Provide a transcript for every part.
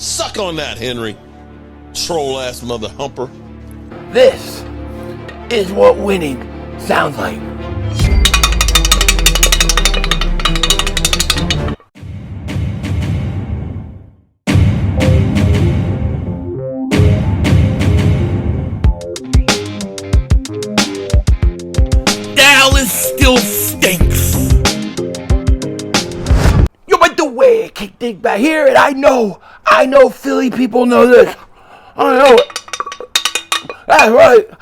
Suck on that, Henry. Troll-ass mother humper. This is what winning sounds like. Dallas still stinks. Yo, but the way I kick Dingbat here, and I know Philly people know this. I know it.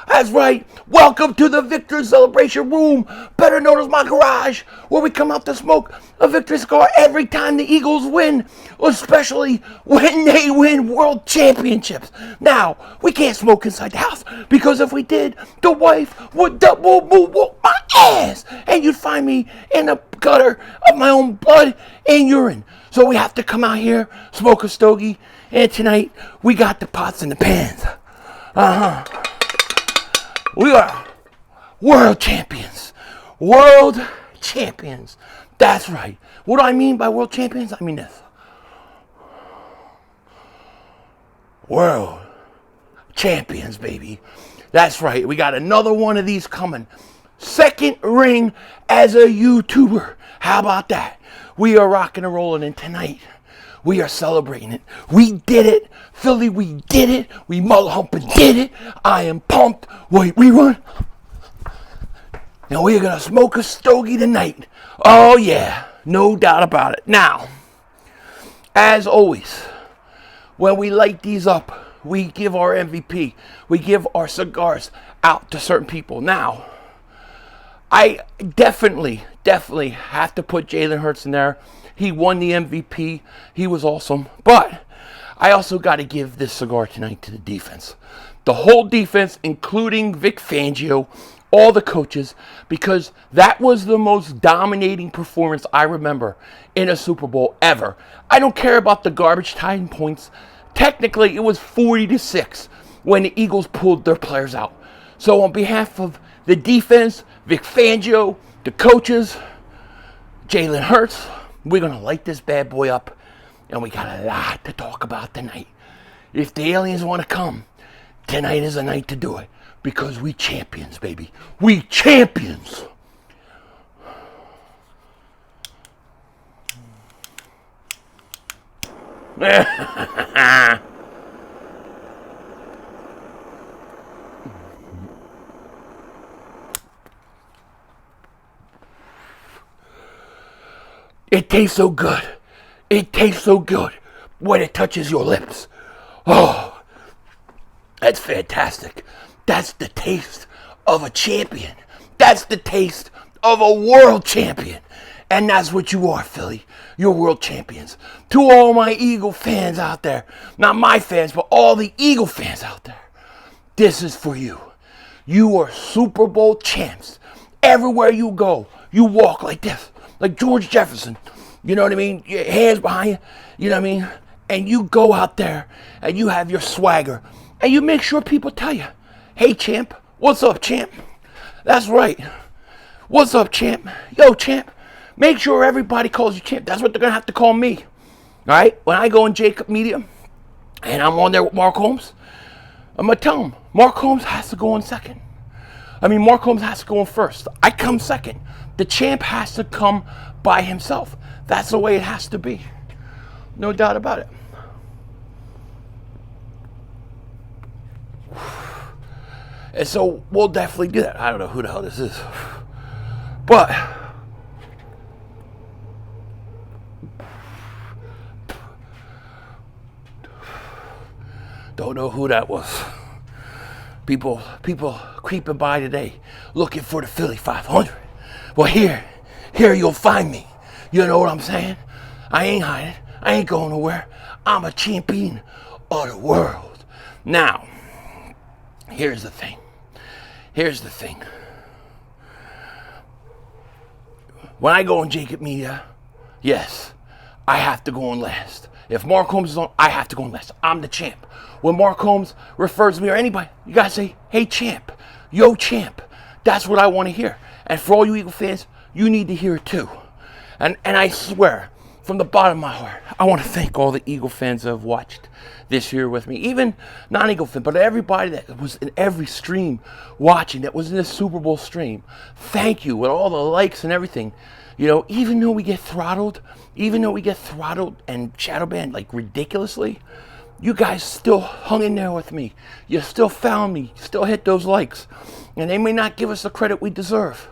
That's right. Welcome to the Victory Celebration Room, better known as my garage, where we come out to smoke a victory cigar every time the Eagles win, especially when they win world championships. Now, we can't smoke inside the house, because if we did, the wife would double whoop my ass, and you'd find me in the gutter of my own blood and urine. So we have to come out here, smoke a stogie, and tonight, we got the pots and the pans. We are world champions. World champions. That's right. What do I mean by world champions? I mean this. World champions, baby. That's right. We got another one of these coming. Second ring as a YouTuber. How about that? We are rocking and rolling, and tonight we are celebrating it. We did it. Philly, we did it. We mother humping did it. I am pumped. Wait, rerun. Now we're going to smoke a stogie tonight. Oh, yeah. No doubt about it. Now, as always, when we light these up, we give our MVP. We give our cigars out to certain people. Now, I definitely have to put Jalen Hurts in there. He won the MVP. He was awesome. But I also got to give this cigar tonight to the defense. The whole defense, including Vic Fangio, all the coaches, because that was the most dominating performance I remember in a Super Bowl ever. I don't care about the garbage time points. Technically, it was 40-6 when the Eagles pulled their players out. So on behalf of the defense, Vic Fangio, the coaches, Jalen Hurts, we're going to light this bad boy up, and we got a lot to talk about tonight. If the aliens want to come, tonight is the night to do it, because we champions, baby. We champions. It tastes so good. It tastes so good when it touches your lips. Oh, that's fantastic. That's the taste of a champion. That's the taste of a world champion. And that's what you are, Philly. You're world champions. To all my Eagle fans out there, not my fans, but all the Eagle fans out there, this is for you. You are Super Bowl champs. Everywhere you go, you walk like this. Like George Jefferson, you know what I mean? Your hands behind you, you know what I mean? And you go out there and you have your swagger and you make sure people tell you, hey, champ, what's up, champ? That's right. What's up, champ? Yo, champ. Make sure everybody calls you champ. That's what they're going to have to call me. All right? When I go in Jacob Media and I'm on there with Mark Holmes, I'm going to tell him, Mark Holmes has to go in second. Mark Holmes has to go in first. I come second. The champ has to come by himself. That's the way it has to be. No doubt about it. And so we'll definitely do that. I don't know who the hell this is. But don't know who that was. People creeping by today looking for the Philly 500. Well, here you'll find me. You know what I'm saying? I ain't hiding. I ain't going nowhere. I'm a champion of the world. Now, here's the thing. When I go on Jacob Media, yes, I have to go on last. If Mark Holmes is on, I have to go on last. I'm the champ. When Mark Holmes refers to me or anybody, you gotta say, hey, champ. Yo, champ. That's what I want to hear. And for all you Eagle fans, you need to hear it too. And I swear, from the bottom of my heart, I want to thank all the Eagle fans that have watched this year with me. Even non-Eagle fans, but everybody that was in every stream watching, that was in the Super Bowl stream. Thank you, with all the likes and everything. You know, even though we get throttled and shadow banned like ridiculously, you guys still hung in there with me. You still found me, still hit those likes. And they may not give us the credit we deserve,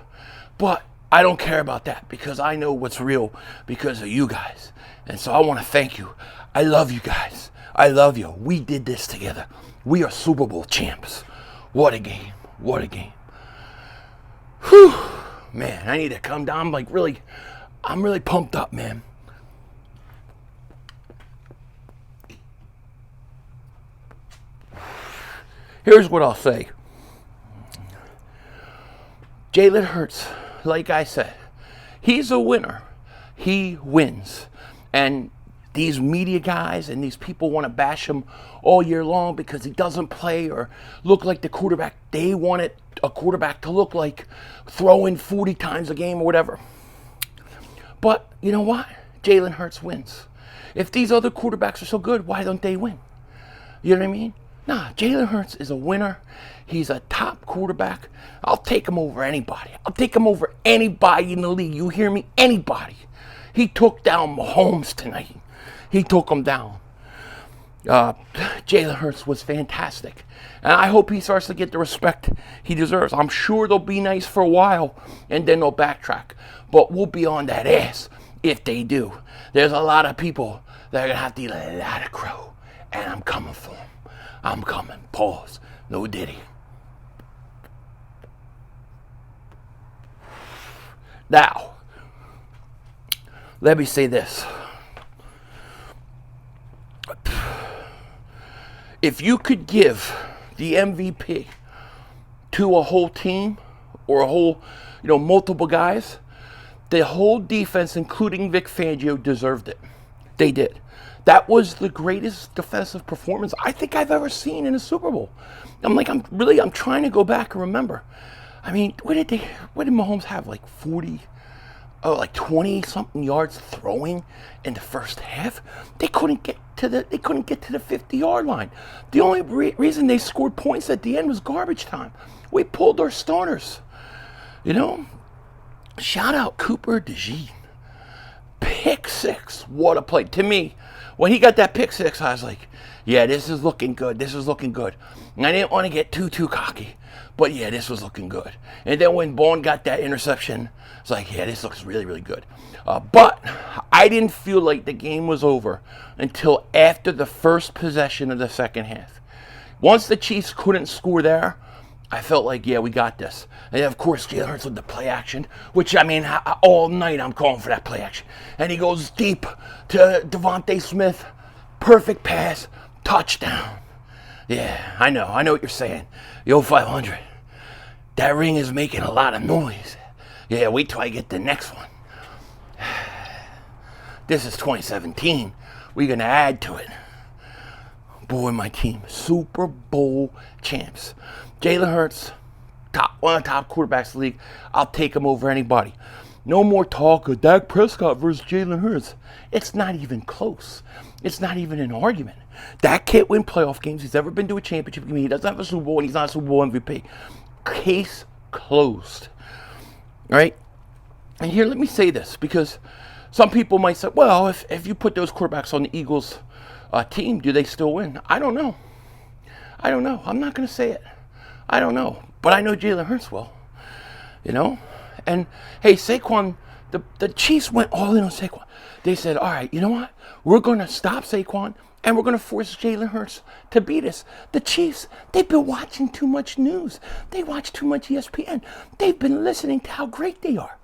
but I don't care about that because I know what's real because of you guys. And so I want to thank you. I love you guys. I love you. We did this together. We are Super Bowl champs. What a game. What a game. Whew. Man, I need to come down. I'm really pumped up, man. Here's what I'll say. Jalen Hurts, like I said, he's a winner. He wins. And these media guys and these people want to bash him all year long because he doesn't play or look like the quarterback they wanted a quarterback to look like, throwing 40 times a game or whatever. But you know what? Jalen Hurts wins. If these other quarterbacks are so good, why don't they win? You know what I mean? Nah, Jalen Hurts is a winner. He's a top quarterback. I'll take him over anybody. I'll take him over anybody in the league. You hear me? Anybody. He took down Mahomes tonight. He took him down. Jalen Hurts was fantastic. And I hope he starts to get the respect he deserves. I'm sure they'll be nice for a while, and then they'll backtrack. But we'll be on that ass if they do. There's a lot of people that are going to have to eat a lot of crow. And I'm coming for them. I'm coming. Pause. No diddy. Now, let me say this. If you could give the MVP to a whole team or a whole, multiple guys, the whole defense, including Vic Fangio, deserved it. They did. That was the greatest defensive performance I think I've ever seen in a Super Bowl. I'm trying to go back and remember. I mean, what did Mahomes have? Like 20 something yards throwing in the first half? They couldn't get to the 50-yard line. The only reason they scored points at the end was garbage time. We pulled our starters. Shout out Cooper DeJean. Pick six. What a play. To me, when he got that pick six, I was like, yeah, this is looking good. This is looking good. And I didn't want to get too cocky, but yeah, this was looking good. And then when Bourne got that interception, it's like, yeah, this looks really, really good. But I didn't feel like the game was over until after the first possession of the second half. Once the Chiefs couldn't score there, I felt like, yeah, we got this. And then, of course, Jalen Hurts with the play action, which, all night I'm calling for that play action. And he goes deep to Devontae Smith. Perfect pass. Touchdown. Yeah, I know what you're saying. Yo, 500. That ring is making a lot of noise. Yeah, wait till I get the next one. This is 2017. We're going to add to it. Boy, my team. Super Bowl champs. Jalen Hurts, one of the top quarterbacks in the league. I'll take him over anybody. No more talk of Dak Prescott versus Jalen Hurts. It's not even close. It's not even an argument. Dak can't win playoff games. He's never been to a championship game. He doesn't have a Super Bowl, and he's not a Super Bowl MVP. Case closed. All right? And here, let me say this, because some people might say, well, if you put those quarterbacks on the Eagles team, do they still win? I don't know. I'm not going to say it. I don't know. But I know Jalen Hurts will. And, hey, Saquon, the Chiefs went all in on Saquon. They said, all right, you know what? We're going to stop Saquon, and we're going to force Jalen Hurts to beat us. The Chiefs, they've been watching too much news. They watch too much ESPN. They've been listening to how great they are.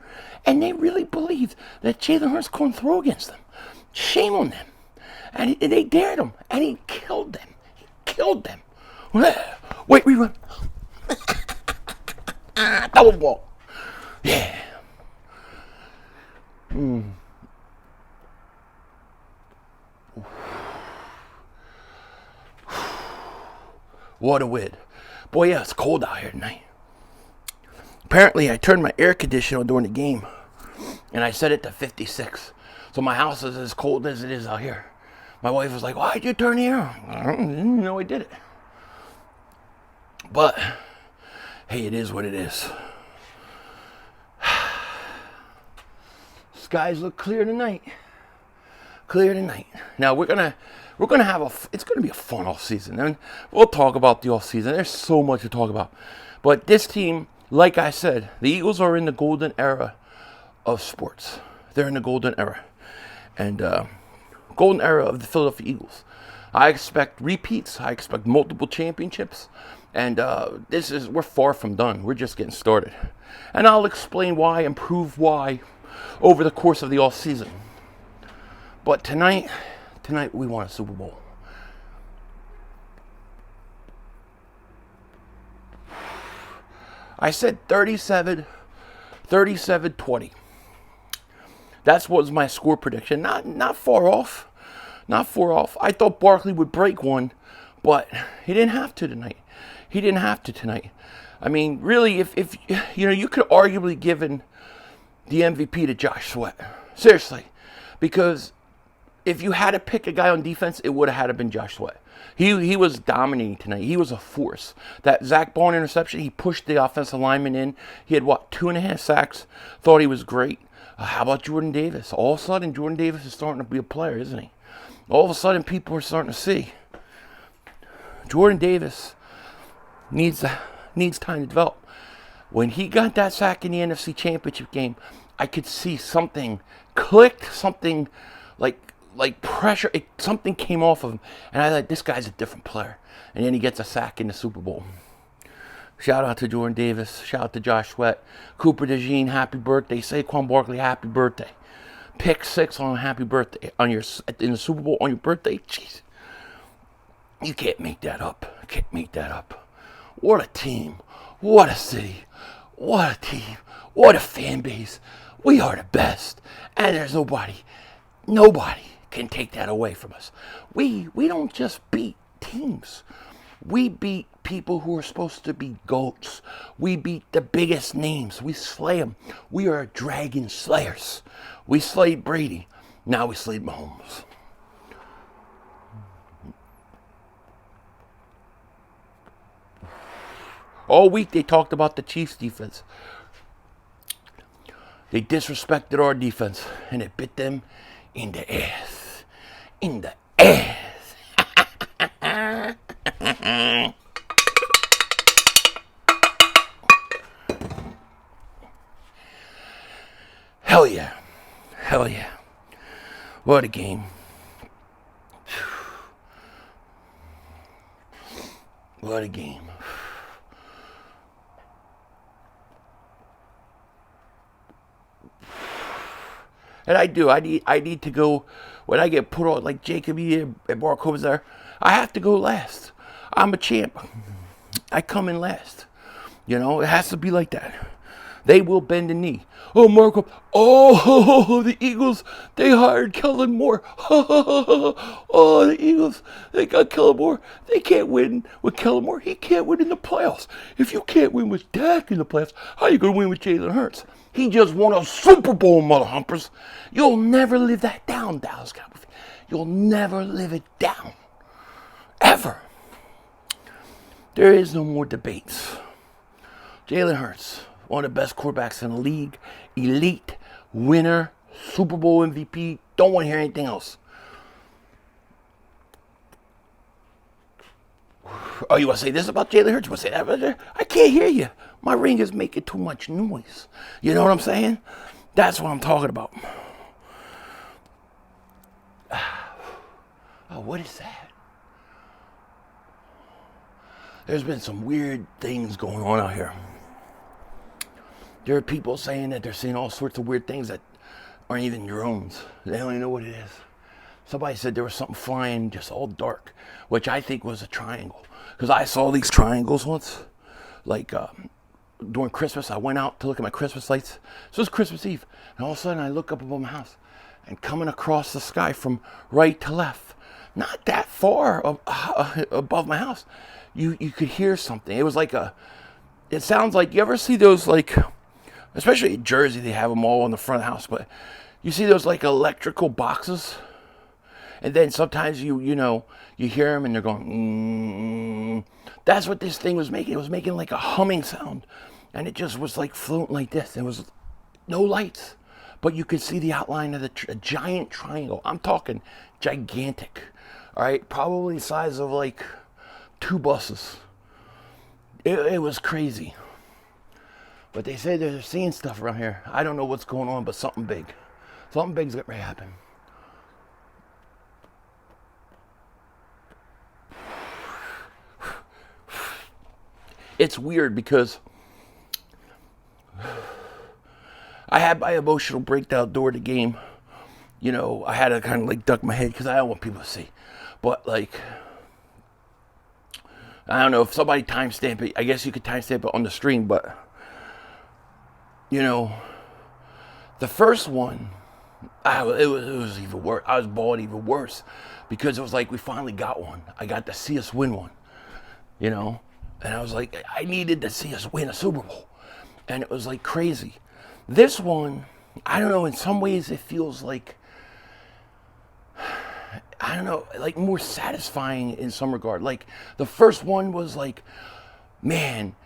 And they really believe that Jalen Hurts couldn't throw against them. Shame on them. And they dared him, and he killed them. Wait, rerun. Double ball. Yeah. What a win. Boy, yeah, it's cold out here tonight. Apparently, I turned my air conditioner on during the game, and I set it to 56. So my house is as cold as it is out here. My wife was like, why'd you turn the air on? I didn't know I did it. But, hey, it is what it is. Skies look clear tonight. Clear tonight. Now we're gonna have it's gonna be a fun off season, and we'll talk about the off season. There's so much to talk about. But this team, like I said, the Eagles are in the golden era of sports. They're in the golden era. And golden era of the Philadelphia Eagles. I expect repeats. I expect multiple championships. And we're far from done. We're just getting started. And I'll explain why and prove why over the course of the off season. But tonight we won a Super Bowl. I said 37-20. That was my score prediction. Not far off. Not far off. I thought Barkley would break one, but he didn't have to tonight. I mean, really, if you could arguably given the MVP to Josh Sweat. Seriously. Because if you had to pick a guy on defense, it would have had to been Josh Sweat. He was dominating tonight. He was a force. That Zach Bond interception, he pushed the offensive lineman in. He had, 2.5 sacks. Thought he was great. How about Jordan Davis? All of a sudden, Jordan Davis is starting to be a player, isn't he? All of a sudden, people are starting to see. Jordan Davis needs time to develop. When he got that sack in the NFC Championship game, I could see something clicked, something like pressure. Something came off of him, and I thought, this guy's a different player. And then he gets a sack in the Super Bowl. Shout out to Jordan Davis. Shout out to Josh Sweat. Cooper DeJean, happy birthday. Saquon Barkley, happy birthday. Pick 6 on happy birthday in the Super Bowl on your birthday. Jeez, you can't make that up. What a team. What a city. What a team. What a fan base. We are the best, and there's nobody can take that away from us. We don't just beat teams. We beat people who are supposed to be GOATs. We beat the biggest names. We slay them. We are dragon slayers. We slayed Brady. Now we slayed Mahomes. All week they talked about the Chiefs' defense. They disrespected our defense, and it bit them in the ass. In the ass. Hell yeah. Hell yeah. What a game. What a game. And I need to go, when I get put on, like Jacob and Mark was there, I have to go last. I'm a champ. I come in last. It has to be like that. They will bend the knee. Oh, Marco. Oh, the Eagles, they hired Kellen Moore. Oh, the Eagles, they got Kellen Moore. They can't win with Kellen Moore. He can't win in the playoffs. If you can't win with Dak in the playoffs, how are you going to win with Jalen Hurts? He just won a Super Bowl, mother humpers. You'll never live that down, Dallas Cowboys. You'll never live it down. Ever. There is no more debates. Jalen Hurts, one of the best quarterbacks in the league, elite, winner, Super Bowl MVP. Don't want to hear anything else. Oh, you want to say this about Jalen Hurts? You want to say that about there? I can't hear you. My ring is making too much noise. You know what I'm saying? That's what I'm talking about. Oh, what is that? There's been some weird things going on out here. There are people saying that they're seeing all sorts of weird things that aren't even drones. They don't even know what it is. Somebody said there was something flying just all dark, which I think was a triangle. Because I saw these triangles once, like during Christmas. I went out to look at my Christmas lights. So it was Christmas Eve. And all of a sudden I look up above my house, and coming across the sky from right to left, not that far above my house, you could hear something. It was like it sounds like, you ever see those, like, especially in Jersey, they have them all on the front of the house, but You see those like electrical boxes? And then sometimes you hear them and they're going, That's what this thing was making. It was making like a humming sound. And it just was like floating like this. There was no lights. But you could see the outline of a giant triangle. I'm talking gigantic. All right, probably the size of like 2 buses. It was crazy. But they say they're seeing stuff around here. I don't know what's going on, but something big. Something big's getting ready to happen. It's weird because I had my emotional breakdown during the game. You know, I had to kind of like duck my head because I don't want people to see. But like, I don't know if somebody timestamp it. I guess you could timestamp it on the stream, but you know, the first one, it was even worse. I was bawling even worse because it was like we finally got one. I got to see us win one, you know, and I was like, I needed to see us win a Super Bowl, and it was like crazy. This one, I don't know. In some ways, it feels like, I don't know, like more satisfying in some regard. Like the first one was like, man,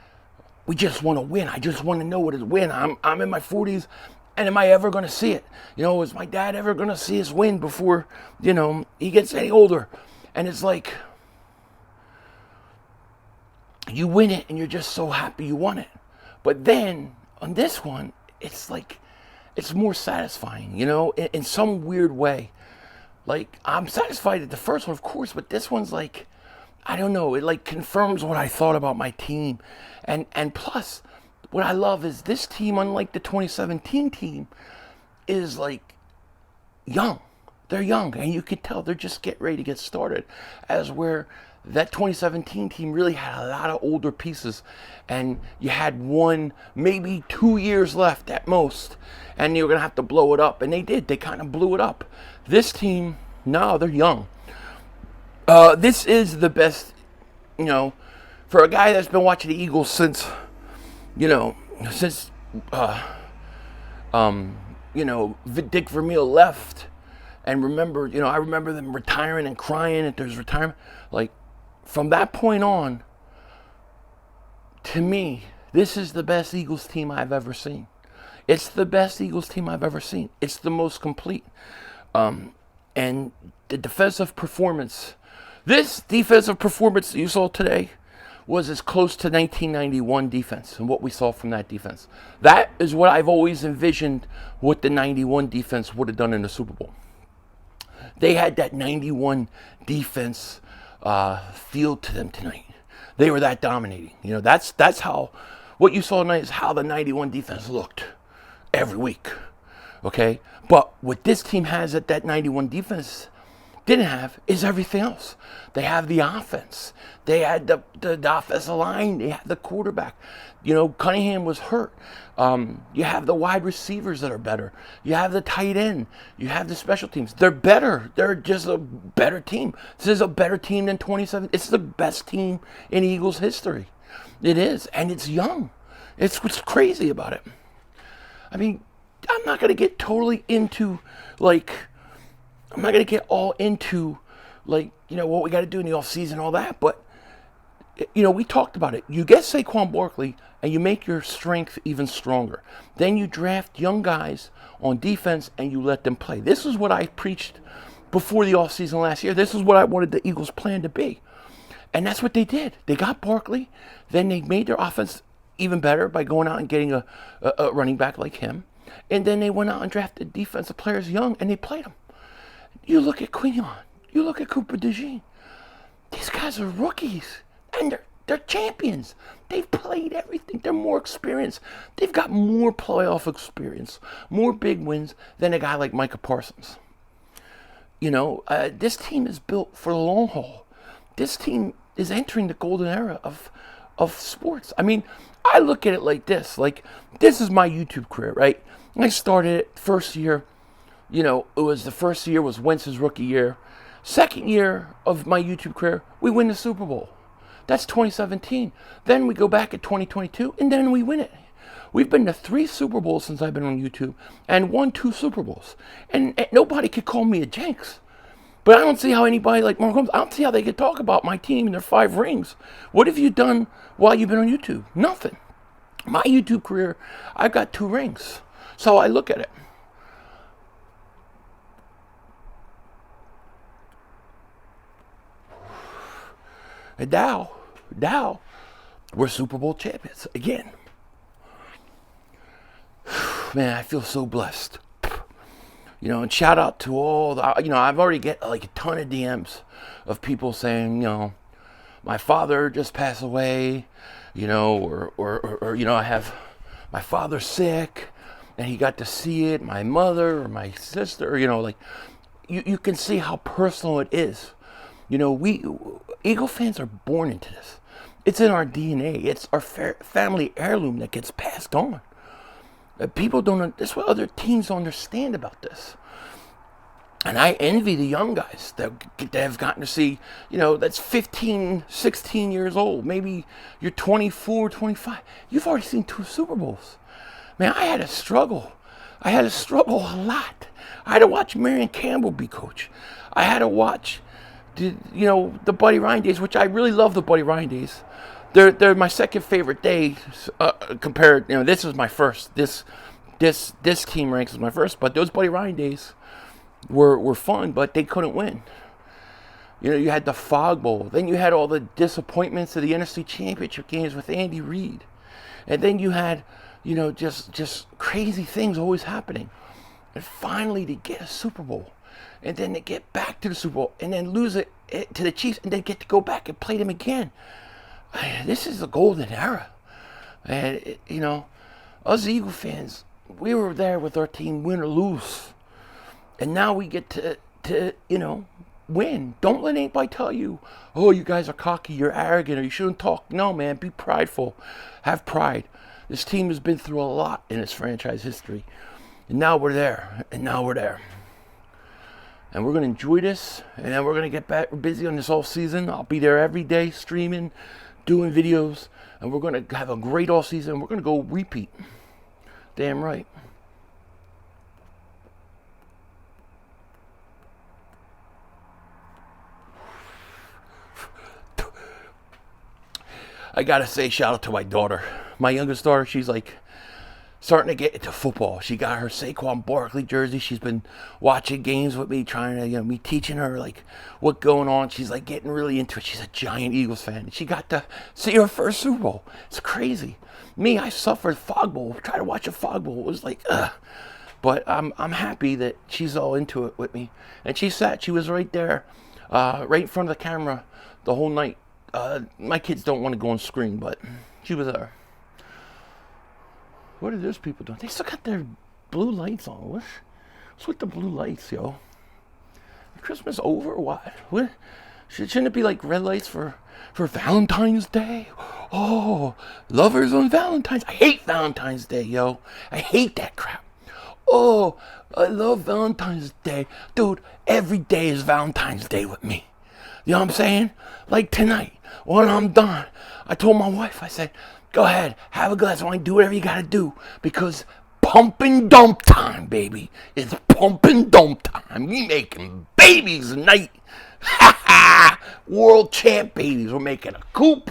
we just want to win. I just want to know what is win. I'm in my 40s, and am I ever going to see it? You know, is my dad ever going to see us win before, you know, he gets any older? And it's like, you win it, and you're just so happy you won it. But then, on this one, it's like, it's more satisfying, you know, in some weird way. Like, I'm satisfied at the first one, of course, but this one's like, I don't know, it like confirms what I thought about my team. And plus, what I love is this team, unlike the 2017 team, is like young. They're young, and you can tell they're just getting ready to get started. As where that 2017 team really had a lot of older pieces, and you had 1, maybe 2 years left at most, and you were going to have to blow it up. And they did. They kind of blew it up. This team, no, they're young. This is the best, you know, for a guy that's been watching the Eagles since, you know, Dick Vermeil left. And remember, you know, I remember them retiring and crying at there's retirement. Like, from that point on, to me, this is the best Eagles team I've ever seen. It's the best Eagles team I've ever seen. It's the most complete. And the defensive performance, this defensive performance that you saw today was as close to 1991 defense and what we saw from that defense. That is what I've always envisioned what the 91 defense would have done in the Super Bowl. They had that 91 defense feel to them tonight. They were that dominating. You know, that's how, what you saw tonight is how the 91 defense looked every week. Okay? But what this team has that 91 defense didn't have is everything else. They have the offense. They had the offensive line. They had the quarterback. You know, Cunningham was hurt. You have the wide receivers that are better. You have the tight end. You have the special teams. They're better. They're just a better team. This is a better team than 27. It's the best team in Eagles history. It is. And it's young. It's what's crazy about it. I mean, I'm not going to get totally into, like, I'm not going to get all into, like, you know, what we got to do in the offseason and all that. But, you know, we talked about it. You get Saquon Barkley and you make your strength even stronger. Then you draft young guys on defense and you let them play. This is what I preached before the offseason last year. This is what I wanted the Eagles' plan to be. And that's what they did. They got Barkley. Then they made their offense even better by going out and getting a running back like him. And then they went out and drafted defensive players young, and they played them. You look at Quinion. You look at Cooper DeJean. These guys are rookies, and they're champions. They've played everything. They're more experienced. They've got more playoff experience, more big wins than a guy like Micah Parsons. You know, this team is built for the long haul. This team is entering the golden era of sports. I mean, I look at it like this. Like, this is my YouTube career, right? I started it first year. You know, it was the first year was Wentz's rookie year. Second year of my YouTube career, we win the Super Bowl. That's 2017. Then we go back at 2022, and then we win it. We've been to 3 Super Bowls since I've been on YouTube and won 2 Super Bowls. And nobody could call me a jinx. But I don't see how anybody like Mark Holmes, I don't see how they could talk about my team and their 5 rings. What have you done while you've been on YouTube? Nothing. My YouTube career, I've got 2 rings. So I look at it. And now, we're Super Bowl champions again. Man, I feel so blessed. You know, and shout out to all the, you know, I've already get like a ton of DMs of people saying, you know, my father just passed away, you know, or you know, I have my father's sick and he got to see it, my mother or my sister, you know, like you can see how personal it is. You know, we Eagle fans are born into this. It's in our DNA. It's our family heirloom that gets passed on. People don't, that's what other teams don't understand about this. And I envy the young guys that have gotten to see, you know, that's 15, 16 years old. Maybe you're 24, 25. You've already seen 2 Super Bowls. Man, I had to struggle. I had to struggle a lot. I had to watch Marion Campbell be coach. I had to watch, you know, the Buddy Ryan days, which I really love the Buddy Ryan days. They're my second favorite days compared. You know, this was my first. This team ranks as my first. But those Buddy Ryan days were fun, but they couldn't win. You know, you had the Fog Bowl. Then you had all the disappointments of the NFC Championship games with Andy Reid, and then you had, you know, just crazy things always happening. And finally, to get a Super Bowl, and then to get back to the Super Bowl, and then lose it to the Chiefs, and then get to go back and play them again. This is the golden era. And, you know, us Eagle fans, we were there with our team, win or lose. And now we get to you know, win. Don't let anybody tell you, oh, you guys are cocky, you're arrogant, or you shouldn't talk. No, man, be prideful. Have pride. This team has been through a lot in its franchise history. And now we're there. And now we're there. And we're going to enjoy this. And then we're going to get back busy on this all season. I'll be there every day streaming, doing videos, and we're going to have a great all season. We're going to go repeat. Damn right. I got to say, shout out to my daughter. My youngest daughter, she's like starting to get into football. She got her Saquon Barkley jersey. She's been watching games with me, trying to, you know, me teaching her like what's going on. She's like getting really into it. She's a giant Eagles fan. She got to see her first Super Bowl. It's crazy. Me, I suffered Fog Bowl. Try to watch a Fog Bowl. It was like, ugh. But I'm happy that she's all into it with me. And she was right there, right in front of the camera the whole night. My kids don't want to go on screen, but she was there. What are those people doing? They still got their blue lights on. What's with the blue lights, yo? Christmas over or what? What? Shouldn't it be like red lights for Valentine's Day? Oh, lovers on Valentine's. I hate Valentine's Day, yo. I hate that crap. Oh, I love Valentine's Day. Dude, every day is Valentine's Day with me. You know what I'm saying? Like tonight, when I'm done, I told my wife, I said, go ahead, have a glass of wine, do whatever you gotta do, because pump and dump time, baby. It's pump and dump time. We making babies tonight. Ha ha! World champ babies. We're making a Coop.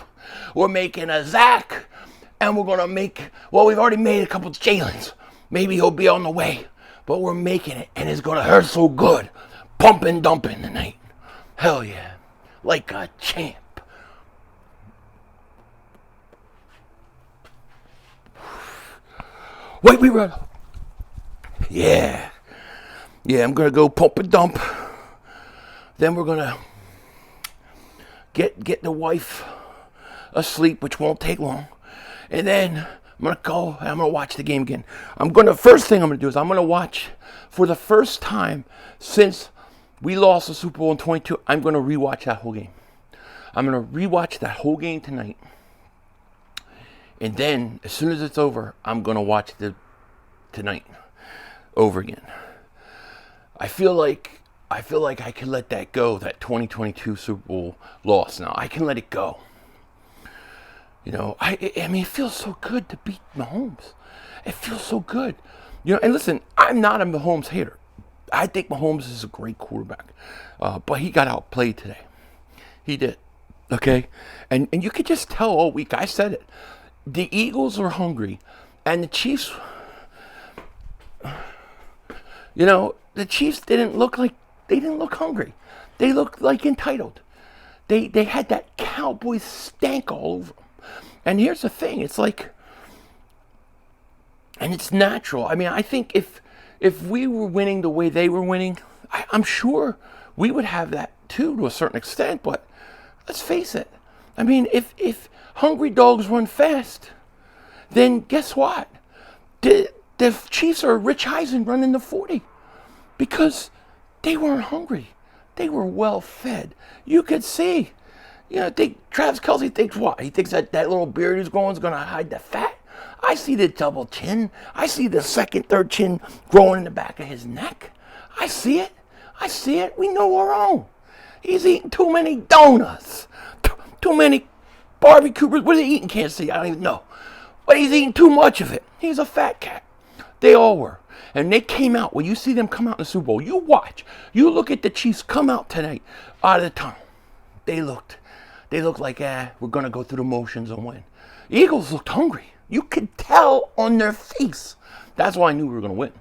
We're making a Zach. And we're gonna make, well, we've already made a couple of Jalen's. Maybe he'll be on the way. But we're making it, and it's gonna hurt so good. Pump and dumping tonight. Hell yeah. Like a champ. Wait, we run. Yeah. Yeah, I'm going to go pump and dump. Then we're going to get the wife asleep, which won't take long. And then I'm going to go and I'm going to watch the game again. First thing I'm going to do is I'm going to watch, for the first time since we lost the Super Bowl in 22, I'm going to rewatch that whole game. I'm going to rewatch that whole game tonight. And then, as soon as it's over, I'm going to watch tonight over again. I feel like I can let that go, that 2022 Super Bowl loss now. I can let it go. I mean, it feels so good to beat Mahomes. It feels so good. And listen, I'm not a Mahomes hater. I think Mahomes is a great quarterback. But he got outplayed today. He did. Okay? And you could just tell all week. I said it. The Eagles are hungry. And the Chiefs, the Chiefs didn't look hungry. They looked like entitled. They had that cowboy stank all over them. And here's the thing, it's like, and it's natural. I mean, I think if we were winning the way they were winning, I'm sure we would have that too to a certain extent. But let's face it. I mean, if hungry dogs run fast, then guess what? The Chiefs are Rich Eisen running the 40 because they weren't hungry. They were well fed. You could see. Travis Kelce thinks what? He thinks that little beard he's growing is going to hide the fat. I see the double chin. I see the second, third chin growing in the back of his neck. I see it. We know our own. He's eating too many donuts. Too many barbecue. What is he eating? Can't see. I don't even know. But he's eating too much of it. He's a fat cat. They all were. And they came out. When you see them come out in the Super Bowl, you watch. You look at the Chiefs come out tonight out of the tunnel. They looked like, we're going to go through the motions and win. Eagles looked hungry. You could tell on their face. That's why I knew we were going to win.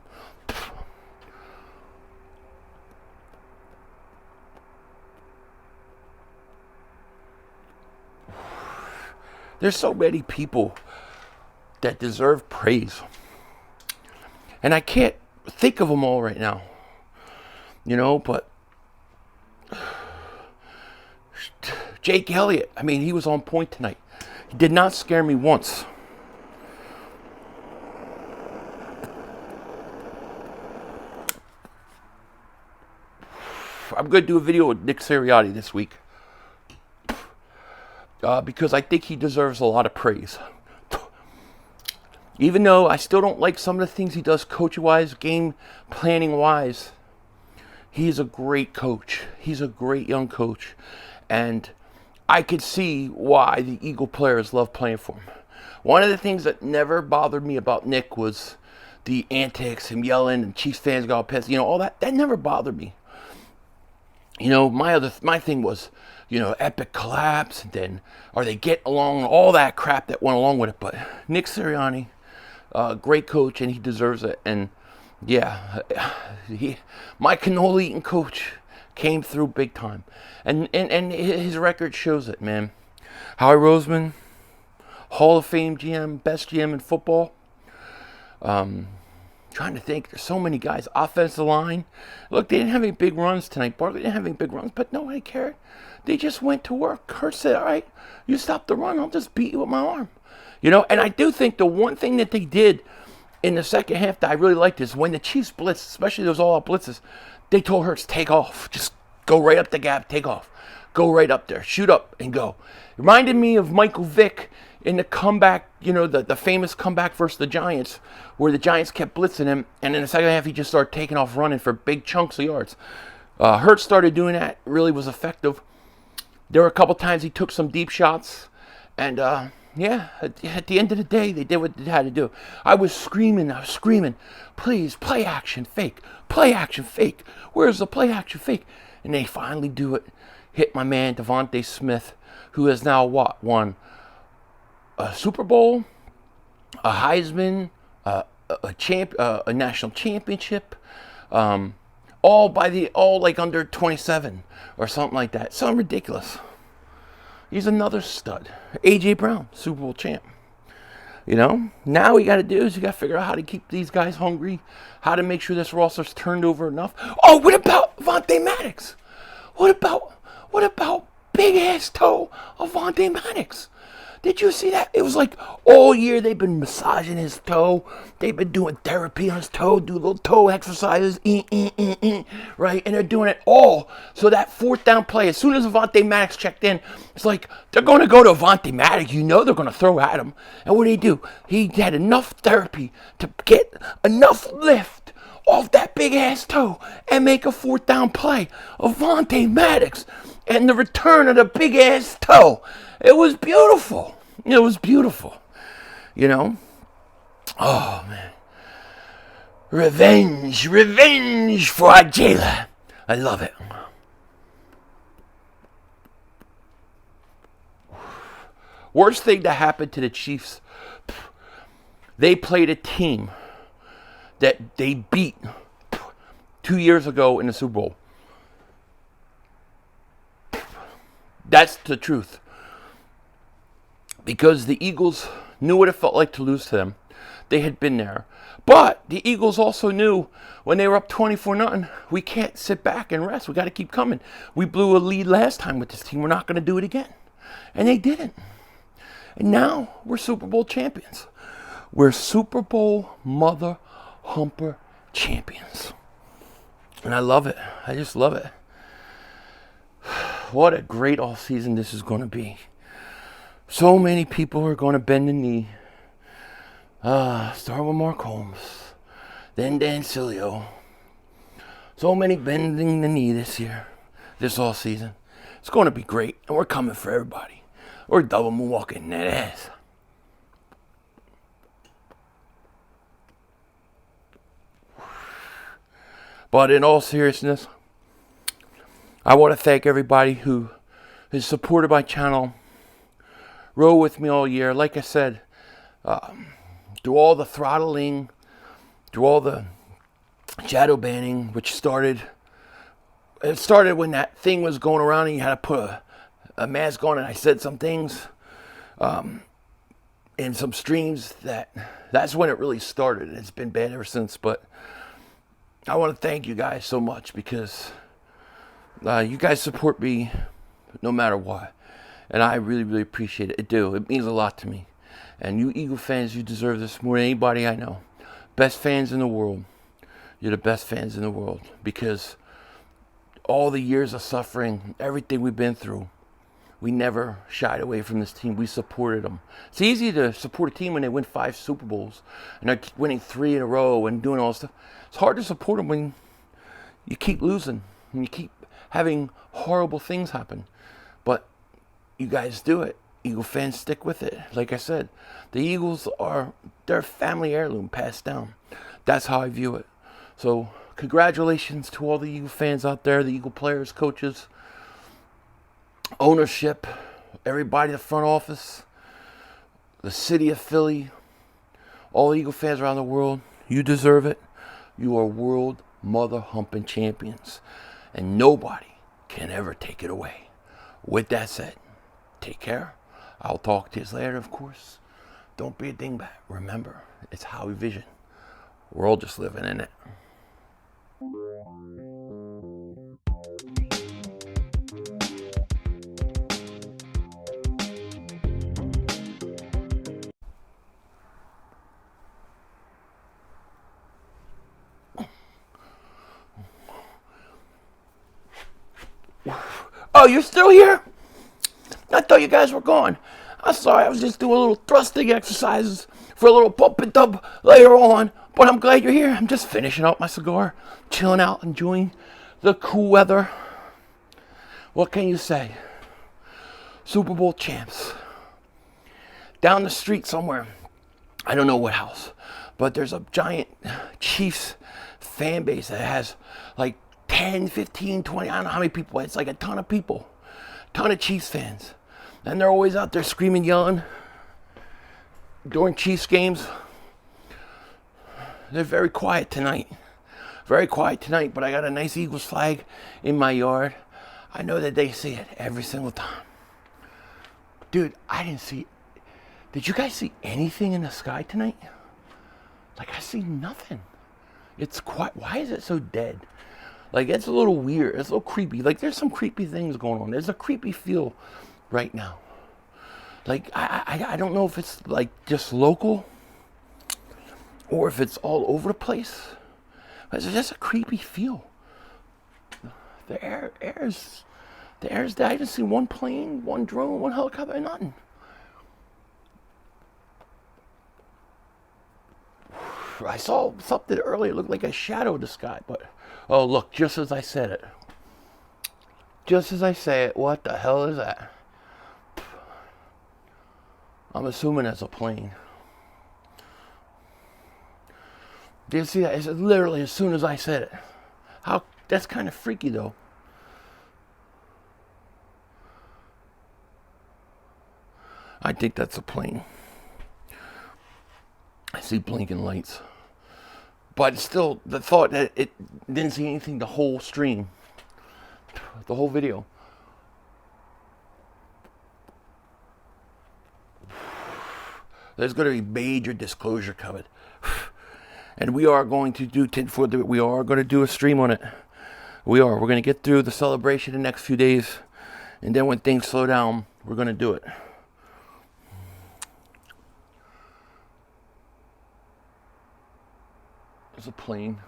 There's so many people that deserve praise. And I can't think of them all right now. But Jake Elliott, I mean, he was on point tonight. He did not scare me once. I'm going to do a video with Nick Sirianni this week. Because I think he deserves a lot of praise. Even though I still don't like some of the things he does coach-wise, game planning-wise, he's a great coach. He's a great young coach. And I could see why the Eagle players love playing for him. One of the things that never bothered me about Nick was the antics, him yelling, and Chiefs fans got pissed. All that. That never bothered me. My thing was, epic collapse, and then are they get along, all that crap that went along with it. But Nick Sirianni, great coach, and he deserves it. And yeah, my cannoli eating coach came through big time, and his record shows it, man. Howie Roseman, Hall of Fame GM, best GM in football. Trying to think, there's so many guys. Offensive line. Look, they didn't have any big runs tonight. Barkley didn't have any big runs, but nobody cared. They just went to work. Kurt said, all right, you stop the run, I'll just beat you with my arm. And I do think the one thing that they did in the second half that I really liked is when the Chiefs blitzed, especially those all-out blitzes, they told Hurts, take off. Just go right up the gap, take off. Go right up there, shoot up and go. It reminded me of Michael Vick in the comeback, the famous comeback versus the Giants, where the Giants kept blitzing him, and in the second half he just started taking off running for big chunks of yards. Hurts started doing that, really was effective. There were a couple times he took some deep shots, and at the end of the day, they did what they had to do. I was screaming, please, play action fake, where's the play action fake? And they finally do it, hit my man Devontae Smith, who has now won a Super Bowl, a Heisman, a national championship, all like under 27 or something like that. Something ridiculous. He's another stud. A.J. Brown, Super Bowl champ. Now we got to do is you got to figure out how to keep these guys hungry, how to make sure this roster's turned over enough. Oh, what about Vontae Maddox? What about big ass toe of Vontae Maddox? Did you see that? It was like all year they've been massaging his toe. They've been doing therapy on his toe, do little toe exercises, right? And they're doing it all. So that fourth down play, as soon as Avonte Maddox checked in, it's like they're going to go to Avonte Maddox. They're going to throw at him. And what did he do? He had enough therapy to get enough lift off that big ass toe and make a fourth down play. Avonte Maddox and the return of the big ass toe. It was beautiful. It was beautiful, you know. Oh man, revenge for our jailer. I love it. Worst thing that happened to the Chiefs, they played a team that they beat 2 years ago in the Super Bowl. That's the truth. Because the Eagles knew what it felt like to lose to them. They had been there. But the Eagles also knew when they were up 24-0, we can't sit back and rest. We got to keep coming. We blew a lead last time with this team. We're not going to do it again. And they didn't. And now we're Super Bowl champions. We're Super Bowl mother humper champions. And I love it. I just love it. What a great offseason this is going to be. So many people are going to bend the knee. Start with Mark Holmes. Then Dan Sileo. So many bending the knee this year. This offseason. It's going to be great. And we're coming for everybody. We're double moonwalking that ass. But in all seriousness, I want to thank everybody who has supported my channel, rode with me all year. Like I said, through all the throttling, through all the shadow banning, which started when that thing was going around and you had to put a mask on, and I said some things in some streams that's when it really started. It's been bad ever since, but I want to thank you guys so much because you guys support me no matter what. And I really, really appreciate it. It means a lot to me. And you Eagle fans, you deserve this more than anybody I know. Best fans in the world. You're the best fans in the world. Because all the years of suffering, everything we've been through, we never shied away from this team. We supported them. It's easy to support a team when they win 5 Super Bowls and they're winning 3 in a row and doing all this stuff. It's hard to support them when you keep losing and you keep having horrible things happen. But you guys do it. Eagle fans stick with it. Like I said, the Eagles they're family heirloom passed down. That's how I view it. So congratulations to all the Eagle fans out there, the Eagle players, coaches, ownership, everybody in the front office, the city of Philly, all the Eagle fans around the world. You deserve it. You are world mother humping champions. And nobody can ever take it away. With that said, take care. I'll talk to you later, of course. Don't be a dingbat. Remember, it's how we vision. We're all just living in it. Oh, you're still here? I thought you guys were gone. I'm sorry, I was just doing a little thrusting exercises for a little pump and dump later on. But I'm glad you're here. I'm just finishing up my cigar, chilling out, enjoying the cool weather. What can you say? Super Bowl champs. Down the street somewhere, I don't know what house, but there's a giant Chiefs fan base that has like 10, 15, 20, I don't know how many people. It's like a ton of people. Ton of Chiefs fans. And they're always out there screaming, yelling during Chiefs games. They're very quiet tonight. Very quiet tonight, but I got a nice Eagles flag in my yard. I know that they see it every single time. Dude, I didn't see... Did you guys see anything in the sky tonight? Like, I see nothing. It's quiet. Why is it so dead? Like, it's a little weird. It's a little creepy. Like, there's some creepy things going on. There's a creepy feel right now. Like, I don't know if it's, like, just local or if it's all over the place. But it's just a creepy feel. The air's there. I didn't see one plane, one drone, one helicopter, nothing. I saw something earlier. It looked like a shadow in the sky, but... Oh, look, just as I said it. Just as I say it, what the hell is that? I'm assuming that's a plane. Do you see that? It's literally as soon as I said it. How? That's kind of freaky though. I think that's a plane. I see blinking lights. But still, the thought that it didn't see anything the whole stream, the whole video. There's going to be major disclosure covered. And we are going to do, we are going to do a stream on it. We're going to get through the celebration the next few days. And then when things slow down, we're going to do it. There's a plane.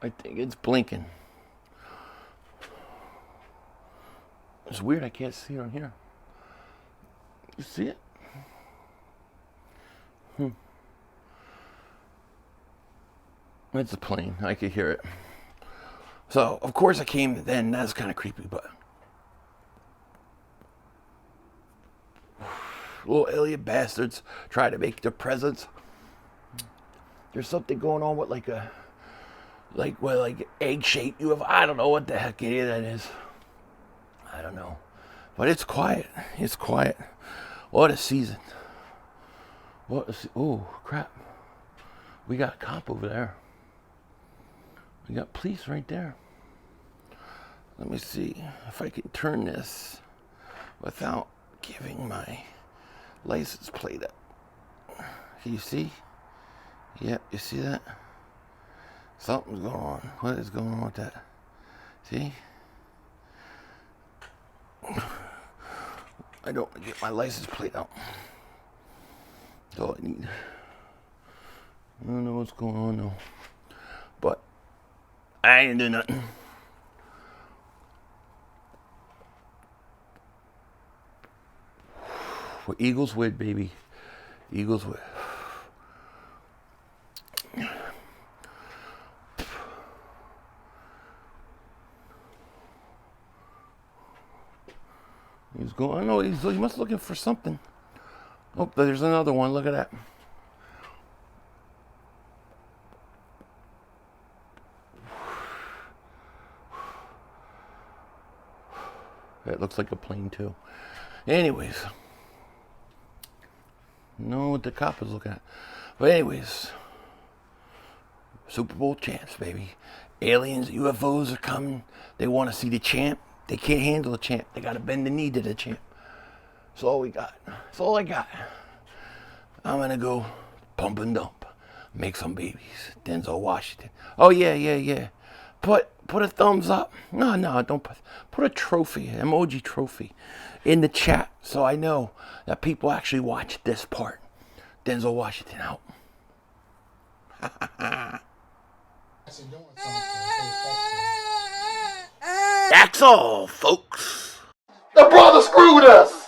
I think it's blinking. It's weird, I can't see it on here. You see it? It's a plane. I could hear it. So, of course I came then. That's kind of creepy, but... little alien bastards try to make their presence. There's something going on with like egg-shaped UFO. I don't know what the heck any of that is. I don't know. But it's quiet. It's quiet. What a season. Oh, crap. We got a cop over there. We got police right there. Let me see if I can turn this without giving my license plate up. Can you see? Yep, you see that? Something's going on. What is going on with that? See? I don't get my license plate out. That's all I need. I don't know what's going on though. But I ain't doing nothing. Well, Eagles win, baby. Eagles win. He's going. I know he must be looking for something. Oh, there's another one. Look at that. That looks like a plane too. Anyways, know what the cop is looking at. But anyways, Super Bowl champs, baby. Aliens, UFOs are coming. They want to see the champ. They can't handle the champ. They got to bend the knee to the champ. That's all we got. That's all I got. I'm going to go pump and dump. Make some babies. Denzel Washington. Oh, yeah. Put a thumbs up. No, don't put a trophy, emoji trophy in the chat so I know that people actually watch this part. Denzel Washington out. That's all, folks. The brother screwed us.